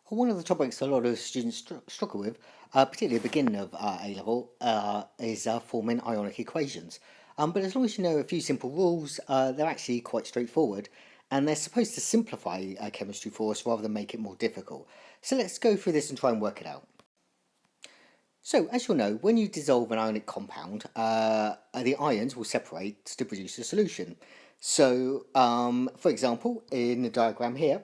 One of the topics a lot of students struggle with, particularly at the beginning of A level, is forming ionic equations. But as long as you know a few simple rules, they're actually quite straightforward, and they're supposed to simplify chemistry for us rather than make it more difficult. So let's go through this and try and work it out. So, as you'll know, when you dissolve an ionic compound, the ions will separate to produce a solution. So, for example, in the diagram here,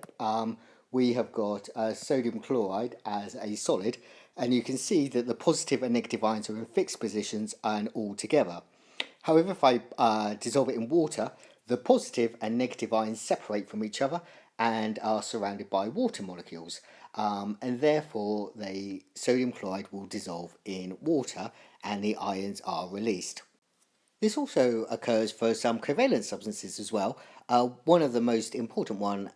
we have got sodium chloride as a solid, and you can see that the positive and negative ions are in fixed positions and all together. However, if I dissolve it in water, the positive and negative ions separate from each other and are surrounded by water molecules. And therefore, the sodium chloride will dissolve in water and the ions are released. This also occurs for some covalent substances as well. One of the most important one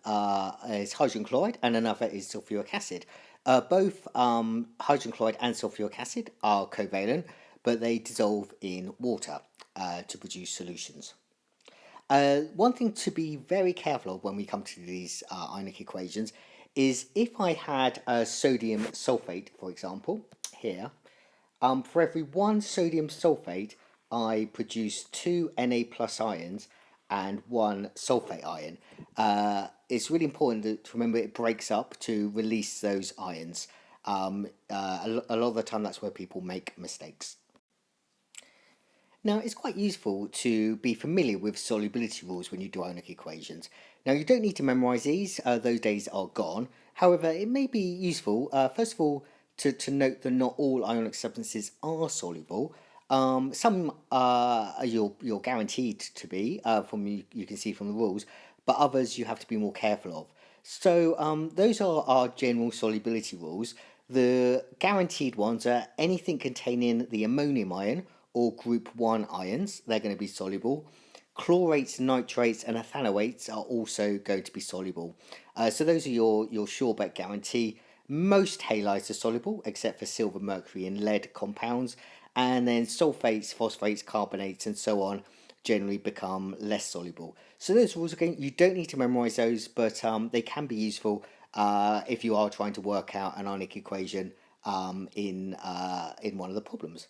is hydrogen chloride and another is sulfuric acid. Both hydrogen chloride and sulfuric acid are covalent, but they dissolve in water to produce solutions. One thing to be very careful of when we come to these ionic equations is if I had sodium sulfate, for example, here, for every one sodium sulfate, I produce two Na plus ions and one sulfate ion. It's really important to remember it breaks up to release those ions. A lot of the time, that's where people make mistakes. Now, it's quite useful to be familiar with solubility rules when you do ionic equations. Now, you don't need to memorize these, those days are gone. However, it may be useful, first of all, to note that not all ionic substances are soluble. Some you're guaranteed to be, from you can see from the rules, but others you have to be more careful of. So, those are our general solubility rules. The guaranteed ones are anything containing the ammonium ion or group 1 ions, they're going to be soluble. Chlorates, nitrates, and ethanoates are also going to be soluble. So those are your sure bet guarantee. Most halides are soluble, except for silver, mercury, and lead compounds. And then sulfates, phosphates, carbonates, and so on generally become less soluble. So those rules, again, you don't need to memorize those, but they can be useful if you are trying to work out an ionic equation in one of the problems.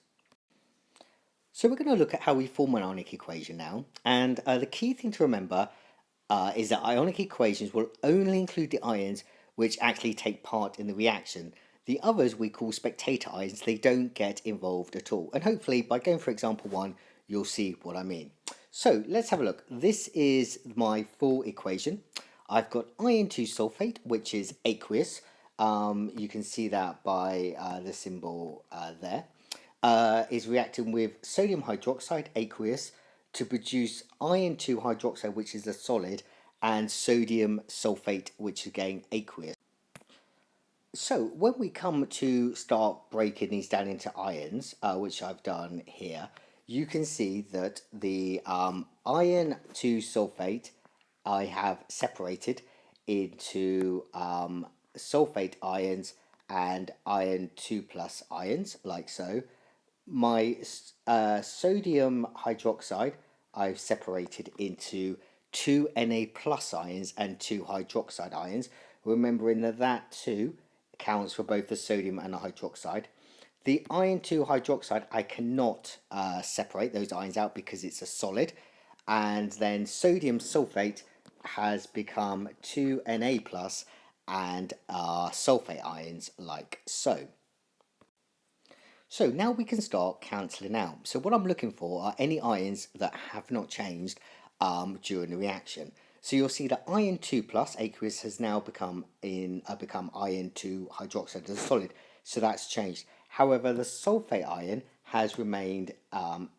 So we're going to look at how we form an ionic equation now, and the key thing to remember is that ionic equations will only include the ions which actually take part in the reaction. The others we call spectator ions, they don't get involved at all. And hopefully by going for example 1, you'll see what I mean. So let's have a look. This is my full equation. I've got iron 2 sulfate, which is aqueous. You can see that by the symbol there. Is reacting with sodium hydroxide, aqueous, to produce iron 2 hydroxide, which is a solid, and sodium sulfate, which is again aqueous. So when we come to start breaking these down into ions, which I've done here, you can see that the iron 2 sulfate I have separated into sulfate ions and iron 2 plus ions, like so. My sodium hydroxide I've separated into two Na plus ions and two hydroxide ions, remembering that that too counts for both the sodium and the hydroxide. The iron 2 hydroxide I cannot separate those ions out because it's a solid, and then sodium sulfate has become 2 Na plus and sulfate ions like so. So now we can start cancelling out. So what I'm looking for are any ions that have not changed during the reaction. So you'll see that iron 2 plus aqueous has now become iron 2 hydroxide as a solid. So that's changed. However, the sulfate ion has remained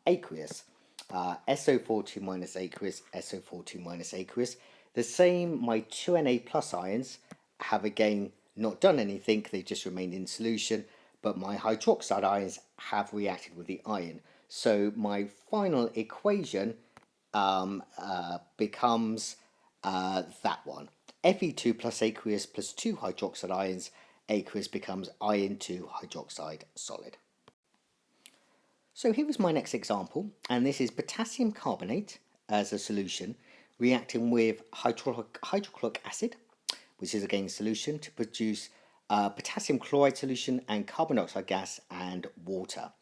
aqueous. SO42 minus aqueous, SO42 minus aqueous. The same, my 2Na plus ions have again not done anything, they've just remained in solution, but my hydroxide ions have reacted with the iron. So my final equation becomes that one. Fe2 plus aqueous plus 2 hydroxide ions, aqueous becomes iron 2 hydroxide solid. So here is my next example, and this is potassium carbonate as a solution reacting with hydrochloric acid, which is again a solution, to produce potassium chloride solution, and carbon dioxide gas, and water.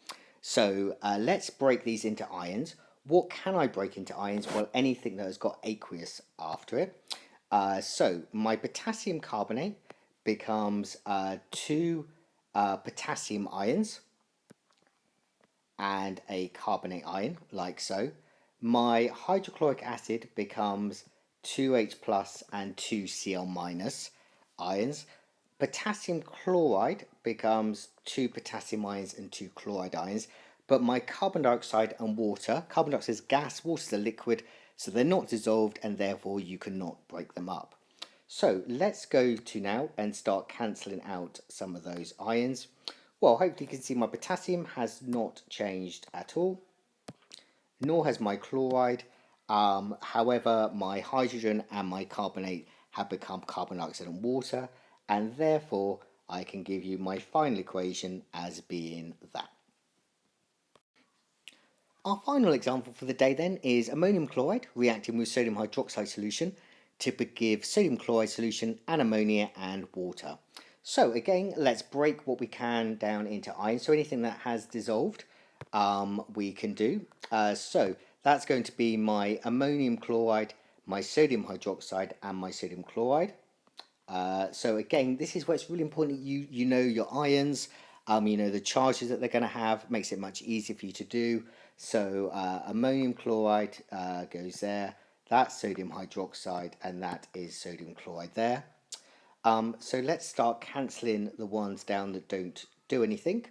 So let's break these into ions. What can I break into ions? Well, anything that has got aqueous after it. So my potassium carbonate becomes two potassium ions and a carbonate ion, like so. My hydrochloric acid becomes 2H plus and 2Cl minus ions. Potassium chloride becomes two potassium ions and two chloride ions. But my carbon dioxide and water, carbon dioxide is gas, water is a liquid, so they're not dissolved and therefore you cannot break them up. So let's go to now and start cancelling out some of those ions. Well, hopefully you can see my potassium has not changed at all, nor has my chloride. However, my hydrogen and my carbonate have become carbon dioxide and water, and therefore I can give you my final equation as being that. Our final example for the day then is ammonium chloride reacting with sodium hydroxide solution to give sodium chloride solution and ammonia and water. So again, let's break what we can down into ions. So anything that has dissolved, we can do. So that's going to be my ammonium chloride, my sodium hydroxide, and my sodium chloride. So again, this is where it's really important that you know your ions, you know the charges that they're going to have, makes it much easier for you to do. So ammonium chloride goes there, that's sodium hydroxide, and that is sodium chloride there. So let's start cancelling the ones down that don't do anything.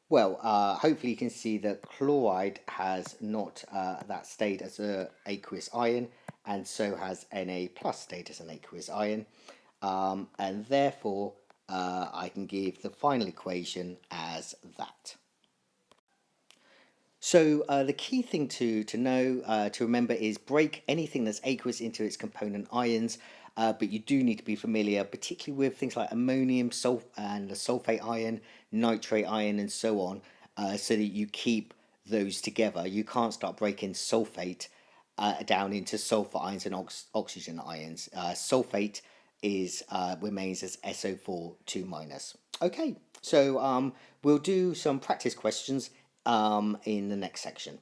Well, hopefully you can see that chloride has not that stayed as an aqueous ion, and so has Na plus stayed as an aqueous ion. And therefore I can give the final equation as that. So the key thing to know, to remember, is break anything that's aqueous into its component ions, but you do need to be familiar, particularly with things like ammonium, and the sulfate ion, nitrate ion, and so on, so that you keep those together. You can't start breaking sulfate down into sulfur ions and oxygen ions. Sulfate remains as SO4 2 minus. Okay, so we'll do some practice questions in the next section.